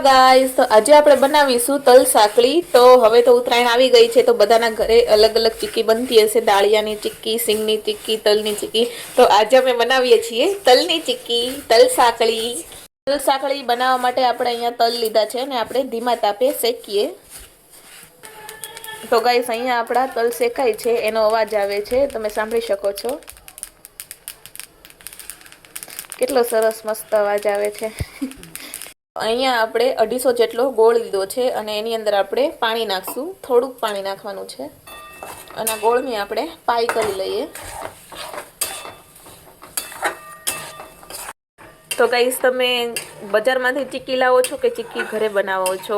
Guys, તો આજે આપણે બનાવીશું તલ સાંકળી। તો હવે તો ઉત્તરાયણ આવી ગઈ છે, તો બધાના ઘરે અલગ અલગ ચીક્કી બનતી હશે, દાળિયાની ચીક્કી, સિંગની ચીક્કી, તલની ચીક્કી। તો આજે અમે બનાવીએ છીએ તલની ચીક્કી, તલ સાંકળી। તલ સાંકળી બનાવવા માટે આપણે અહીંયા તલ લીધા છે અને આપણે ધીમા તાપે શેકીએ। તો ગાઈસ, અહીંયા આપણા તલ શેકાય છે, એનો અવાજ આવે છે, તમે સાંભળી શકો છો। કેટલો સરસ મસ્ત અવાજ આવે છે। અહીંયા આપણે 250 જેટલો ગોળ લીધો છે અને એની અંદર આપણે પાણી નાખશું, થોડુંક પાણી નાખવાનું છે અને ગોળની આપણે પાઈ કરી લઈએ। તો ગાઈસ, તમે બજારમાંથી ચીક્કી લાવો છો કે ચીક્કી ઘરે બનાવો છો?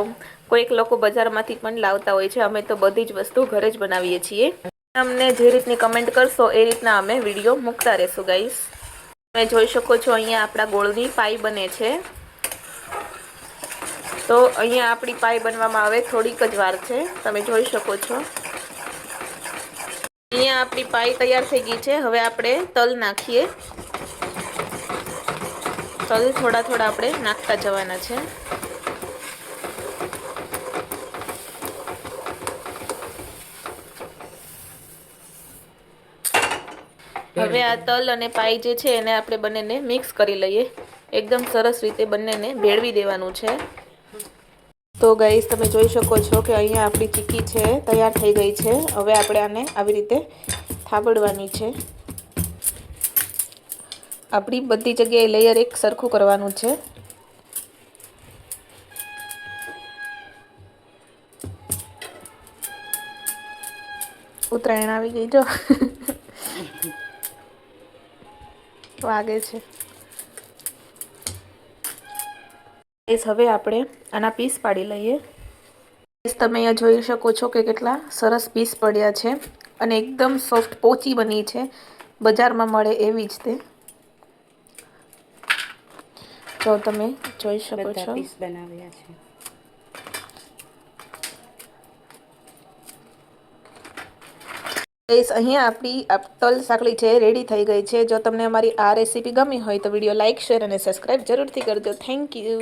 કોઈક લોકો બજારમાંથી પણ લાવતા હોય છે, અમે તો બધી જ વસ્તુ ઘરે જ બનાવીએ છીએ। અમને જે રીતની કમેન્ટ કરશો એ રીતના અમે વિડીયો મૂકતા રહેશું ગાઈસ। તમે જોઈ શકો છો અહીંયા આપણા ગોળની પાઈ બને છે। તો અહીંયા આપણી પાઈ બનવામાં આવે થોડીક જ વાર છે, તમે જોઈ શકો છો। અહીંયા આપણી પાઈ તૈયાર થઈ ગઈ છે। હવે આપણે તલ નાખીએ। તલ થોડા થોડા આપણે નાખતા જવાના છે। હવે આ તલ અને પાઈ જે છે એને આપણે બંનેને મિક્સ કરી લઈએ। એકદમ સરસ રીતે બંનેને ભેળવી દેવાનું છે। તો ગાઈસ, તમે જોઈ શકો છો કે અહીંયા આપણી ચીક્કી છે તૈયાર થઈ ગઈ છે। હવે આપણે આને આવી રીતે થાબડવાની છે। આપણી બધી જગ્યાએ લેયર એક સરખું કરવાનું છે। ઉત્તરાયણ આવી ગઈ જો વાગે છે। હવે આપણે આના પીસ પાડી લઈએ। તમે અહીંયા જોઈ શકો છો કે કેટલા સરસ પીસ પડ્યા છે અને એકદમ સોફ્ટ પોચી બની છે, બજારમાં મળે એવી જ તે। જો તમે જોઈ શકો છો પીસ બનાવ્યા છે। અહીંયા આપણી તલ સાંકળી છે રેડી થઈ ગઈ છે। જો તમને અમારી આ રેસીપી ગમી હોય તો વિડીયો લાઇક, શેર અને સબસ્ક્રાઈબ જરૂરથી કરજો। Thank you.